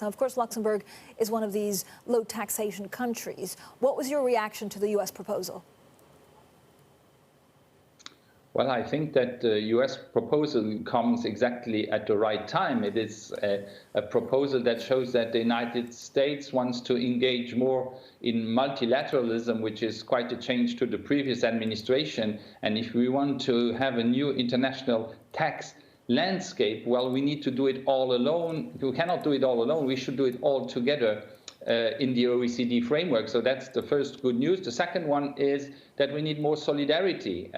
Now, of course, Luxembourg is one of these low taxation countries. What was your reaction to the U.S. proposal? Well, I think that the U.S. proposal comes exactly at the right time. It is a proposal that shows that the United States wants to engage more in multilateralism, which is quite a change to the previous administration. And if we want to have a new international tax landscape, well, we need to do it all alone. We cannot do it all alone. We should do it all together in the OECD framework. So that's the first good news. The second one is that we need more solidarity.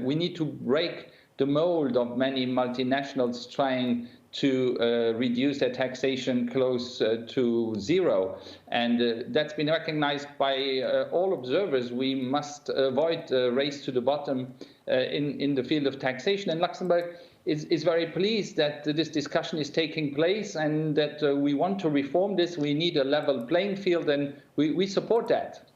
We need to break the mold of many multinationals trying to reduce their taxation close to zero. And that's been recognized by all observers. We must avoid a race to the bottom in the field of taxation. And Luxembourg is very pleased that this discussion is taking place and that we want to reform this. We need a level playing field, and we support that.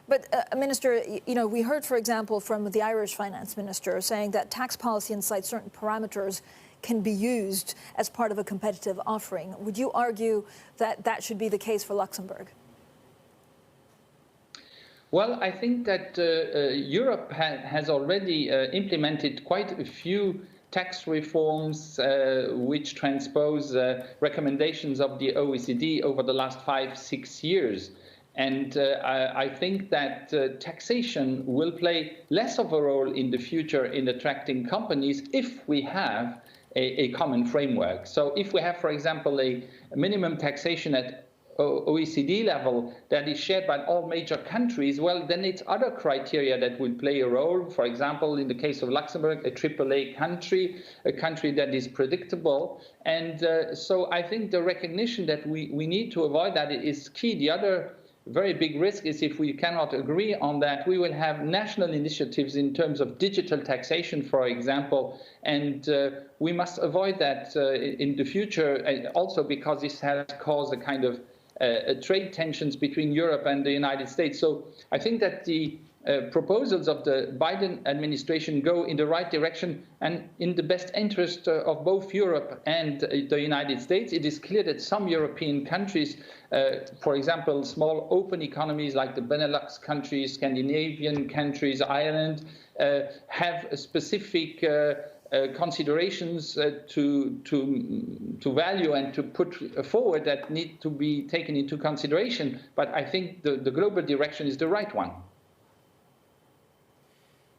But, Minister, you know, we heard, for example, from the Irish Finance Minister saying that tax policy inside certain parameters can be used as part of a competitive offering. Would you argue that that should be the case for Luxembourg? Well, I think that Europe has already implemented quite a few tax reforms which transpose recommendations of the OECD over the last 5-6 years. And I think that taxation will play less of a role in the future in attracting companies if we have a common framework. So if we have, for example, a minimum taxation at OECD level that is shared by all major countries, well, then it's other criteria that will play a role. For example, in the case of Luxembourg, a AAA country, a country that is predictable. And so I think the recognition that we need to avoid that is key. The other very big risk is if we cannot agree on that, we will have national initiatives in terms of digital taxation, for example, and we must avoid that in the future, also because this has caused a kind of trade tensions between Europe and the United States. So I think that the proposals of the Biden administration go in the right direction and in the best interest of both Europe and the United States. It is clear that some European countries, for example, small open economies like the Benelux countries, Scandinavian countries, Ireland, have specific considerations to value and to put forward that need to be taken into consideration. But I think the global direction is the right one.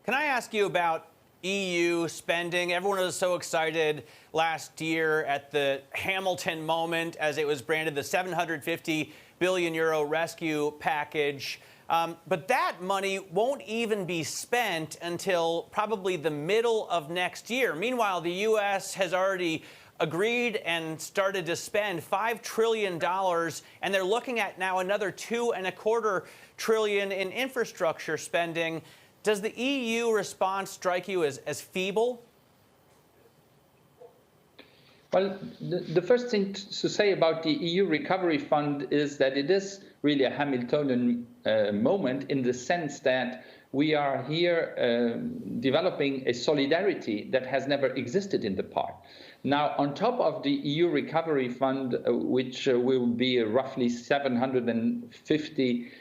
Can I ask you about EU spending? Everyone was so excited last year at the Hamilton moment as it was branded the 750 billion euro rescue package. But that money won't even be spent until probably the middle of next year. Meanwhile, the U.S. has already agreed and started to spend $5 trillion, and they're looking at now another $2.25 trillion in infrastructure spending. Does the EU response strike you as feeble? Well, the first thing to say about the EU Recovery Fund is that it is really a Hamiltonian moment in the sense that we are here developing a solidarity that has never existed in the past. Now, on top of the EU Recovery Fund, which will be roughly 750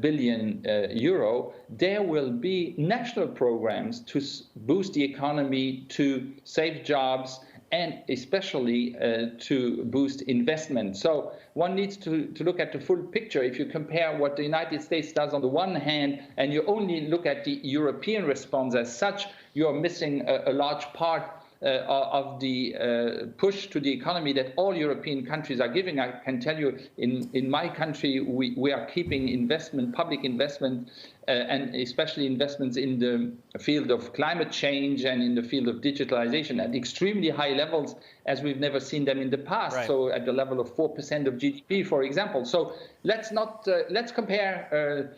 billion euro, there will be national programs to boost the economy, to save jobs, and especially to boost investment. So one needs to look at the full picture. If you compare what the United States does on the one hand, and you only look at the European response as such, you're missing a large part of the push to the economy that all European countries are giving. I can tell you, in my country, we are keeping investment, public investment, and especially investments in the field of climate change and in the field of digitalization at extremely high levels as we've never seen them in the past. Right. So at the level of 4% of GDP, for example. So let's not compare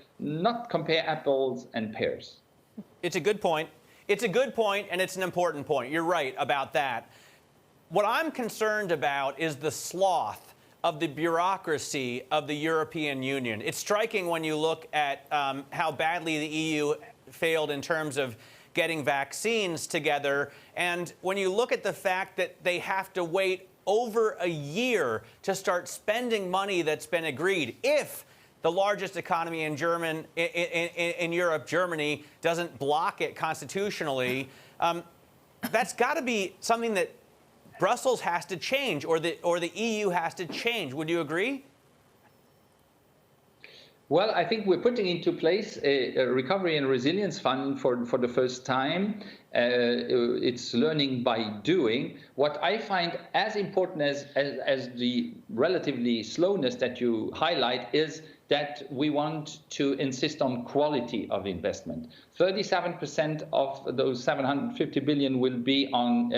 apples and pears. It's a good point. It's a good point, and it's an important point. You're right about that. What I'm concerned about is the sloth of the bureaucracy of the European Union. It's striking when you look at how badly the EU failed in terms of getting vaccines together. And when you look at the fact that they have to wait over a year to start spending money that's been agreed if the largest economy in Europe, Germany, doesn't block it constitutionally. That's got to be something that Brussels has to change, or the EU has to change. Would you agree? Well, I think we're putting into place a recovery and resilience fund for the first time. It's learning by doing. What I find as important as the relatively slowness that you highlight is that we want to insist on quality of investment. 37% of those 750 billion will be on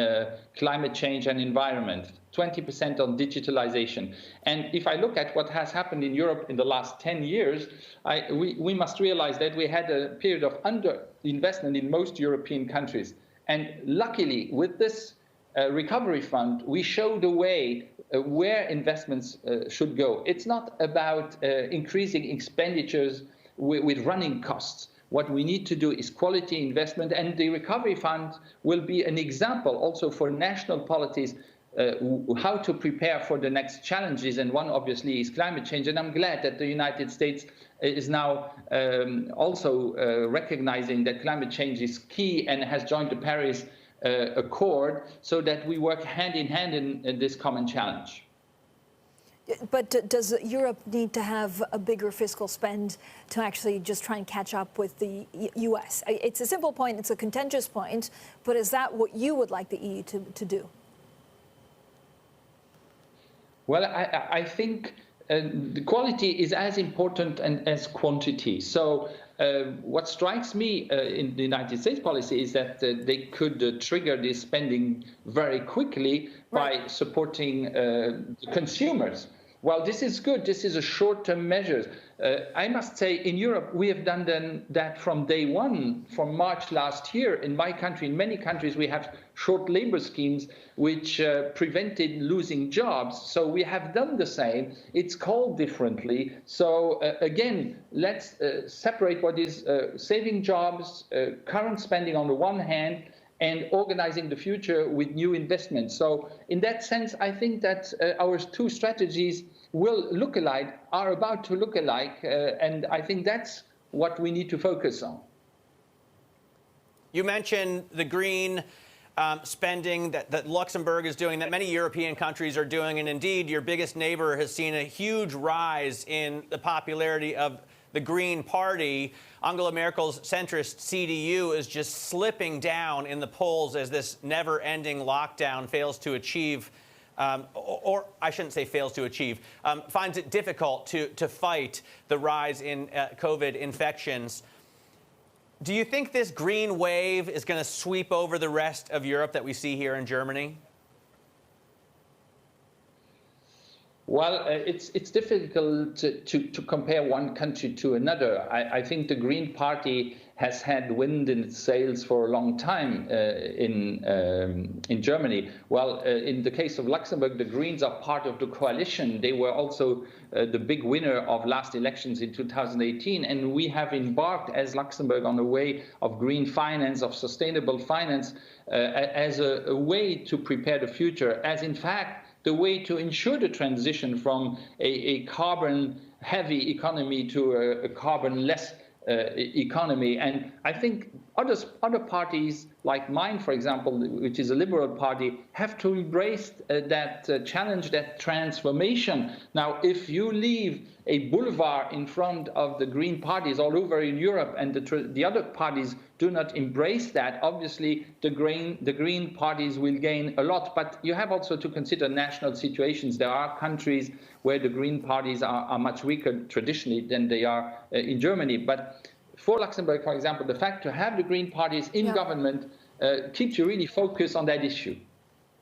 climate change and environment, 20% on digitalization. And if I look at what has happened in Europe in the last 10 years, we must realize that we had a period of underinvestment in most European countries. And luckily, with this recovery fund, we show the way where investments should go. It's not about increasing expenditures with running costs. What we need to do is quality investment, and the recovery fund will be an example also for national policies how to prepare for the next challenges, and one obviously is climate change. And I'm glad that the United States is now also recognizing that climate change is key and has joined the Paris Accord, so that we work hand in hand in this common challenge. But does Europe need to have a bigger fiscal spend to actually just try and catch up with the US? It's a simple point, it's a contentious point, but is that what you would like the EU to do? Well, I think the quality is as important as quantity. So what strikes me in the United States policy is that they could trigger this spending very quickly by supporting consumers. Well, this is good. This is a short-term measure. I must say, in Europe, we have done that from day one, from March last year. In my country, in many countries, we have short labor schemes which prevented losing jobs. So we have done the same. It's called differently. So again, let's separate what is saving jobs, current spending on the one hand, and organizing the future with new investments. So in that sense, I think that our two strategies will look alike, are about to look alike, and I think that's what we need to focus on. You mentioned the green spending that Luxembourg is doing, that many European countries are doing, and indeed your biggest neighbor has seen a huge rise in the popularity of the Green Party. Angela Merkel's centrist CDU is just slipping down in the polls as this never-ending lockdown fails to achieve, or I shouldn't say fails to achieve, finds it difficult to fight the rise in COVID infections. Do you think this green wave is going to sweep over the rest of Europe that we see here in Germany? Well, it's difficult to compare one country to another. I think the Green Party has had wind in its sails for a long time in Germany. Well, in the case of Luxembourg, the Greens are part of the coalition. They were also the big winner of last elections in 2018. And we have embarked as Luxembourg on a way of green finance, of sustainable finance, as a way to prepare the future, as in fact, the way to ensure the transition from a carbon-heavy economy to a carbon-less economy. And I think other parties, like mine, for example, which is a liberal party, have to embrace that challenge, that transformation. Now, if you leave a boulevard in front of the green parties all over in Europe and the other parties do not embrace that, obviously the green parties will gain a lot. But you have also to consider national situations. There are countries where the green parties are much weaker traditionally than they are in Germany. But for Luxembourg, for example, the fact to have the green parties in government keeps you really focused on that issue.